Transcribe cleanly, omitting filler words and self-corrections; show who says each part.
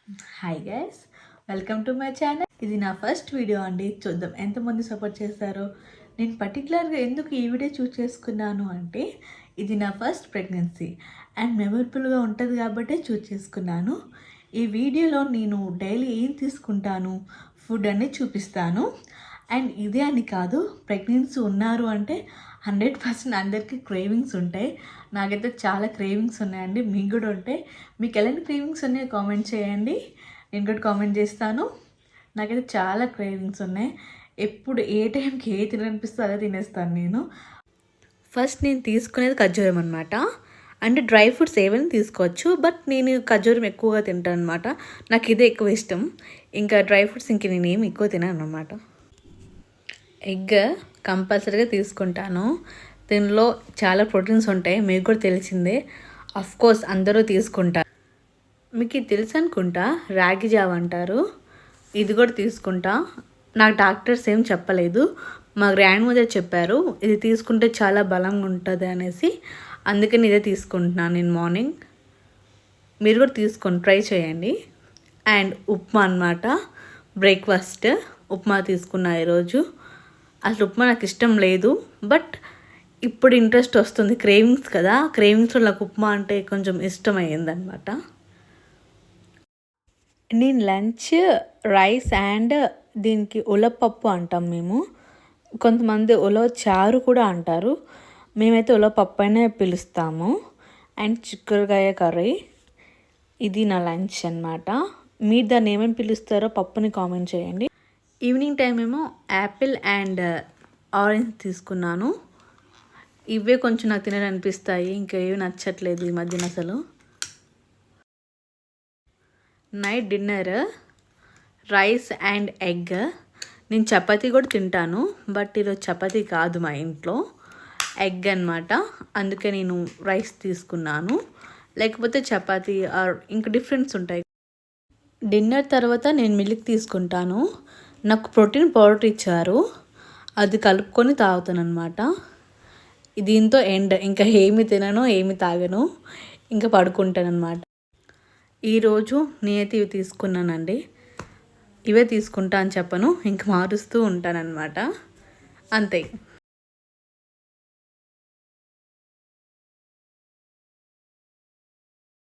Speaker 1: Hi guys, welcome to my channel. ఇది నా first video అండి. చూద్దాం ఎంతమంది సపోర్ట్ చేస్తారో. నేను పర్టికులర్గా ఎందుకు ఈ వీడియో చూస్ చేసుకున్నాను అంటే ఇది నా ఫస్ట్ ప్రెగ్నెన్సీ అండ్ మెమరబుల్గా ఉంటుంది కాబట్టి చూస్ చేసుకున్నాను. ఈ వీడియోలో నేను డైలీ ఏం తీసుకుంటాను, ఫుడ్ అనేది చూపిస్తాను. అండ్ ఇదే అని కాదు, ప్రెగ్నెన్సీ ఉన్నారు అంటే 100% అందరికీ క్రేవింగ్స్ ఉంటాయి. నాకైతే చాలా క్రేవింగ్స్ ఉన్నాయండి. మీకు కూడా ఉంటాయి. మీకు ఎలాంటి క్రేవింగ్స్ ఉన్నాయో కామెంట్ చేయండి, నేను కూడా కామెంట్ చేస్తాను. నాకైతే చాలా క్రేవింగ్స్ ఉన్నాయి. ఎప్పుడు ఏ టైంకి ఏ తినాలనిపిస్తే అదే తినేస్తాను నేను. ఫస్ట్ నేను తీసుకునేది ఖర్జూరం అనమాట. అంటే డ్రై ఫ్రూట్స్ ఏవైనా తీసుకోవచ్చు, బట్ నేను ఖర్జూరం ఎక్కువగా తింటాను అనమాట. నాకు ఇదే ఎక్కువ ఇష్టం. ఇంకా డ్రై ఫ్రూట్స్ ఇంక నేను ఏమి ఎక్కువ తినాను అనమాట. ఎగ్ కంపల్సరీగా తీసుకుంటాను. దీనిలో చాలా ప్రోటీన్స్ ఉంటాయి, మీకు కూడా తెలిసిందే. కోర్స్ అందరూ తీసుకుంటారు. మీకు ఇది తెలుసు అనుకుంటా, రాగి జావ అంటారు. ఇది కూడా తీసుకుంటా. నాకు డాక్టర్స్ ఏం చెప్పలేదు, మా గ్రాండ్ మదర్ చెప్పారు ఇది తీసుకుంటే చాలా బలంగా ఉంటుంది అనేసి. అందుకని ఇదే తీసుకుంటున్నాను నేను మార్నింగ్. మీరు కూడా తీసుకొని ట్రై చేయండి. అండ్ ఉప్మా అన్నమాట, బ్రేక్ఫాస్ట్ ఉప్మా తీసుకున్నా ఈరోజు. అసలు ఉప్మా నాకు ఇష్టం లేదు, బట్ ఇప్పుడు ఇంట్రెస్ట్ వస్తుంది. క్రేవింగ్స్ కదా, క్రేవింగ్స్లో నాకు ఉప్మా అంటే కొంచెం ఇష్టమయ్యిందనమాట. నేను లంచ్ రైస్ అండ్ దీనికి ఉలవపప్పు అంటాం మేము. కొంతమంది ఉలవ చారు కూడా అంటారు. మేమైతే ఉలవపప్పు అనే పిలుస్తాము. అండ్ చిక్కుడుకాయ కర్రీ. ఇది నా లంచ్ అనమాట. మీరు దాన్ని ఏమేమి పిలుస్తారో పప్పుని కామెంట్ చేయండి. ఈవినింగ్ టైం ఏమో యాపిల్ అండ్ ఆరెంజ్ తీసుకున్నాను. ఇవే కొంచెం నాకు తినాలనిపిస్తాయి, ఇంకా ఏవి నచ్చట్లేదు ఈ మధ్యన అసలు. Night dinner rice and egg. నేను చపాతీ కూడా తింటాను, బట్ ఈరోజు చపాతీ కాదు మా ఇంట్లో, ఎగ్ అనమాట. అందుకే నేను రైస్ తీసుకున్నాను, లేకపోతే చపాతీ ఆర్ ఇంకా డిఫరెన్స్ ఉంటాయి. డిన్నర్ తర్వాత నేను మిల్క్ తీసుకుంటాను. నాకు ప్రోటీన్ పౌడర్ ఇచ్చారు, అది కలుపుకొని తాగుతాను అనమాట. దీంతో ఇంకా ఏమి తినను, ఏమి తాగను, ఇంకా పడుకుంటాను అనమాట. ఈరోజు నేనైతే ఇవి తీసుకున్నానండి. ఇవే తీసుకుంటా అని చెప్పను, ఇంక మారుస్తూ ఉంటానన్నమాట, అంతే.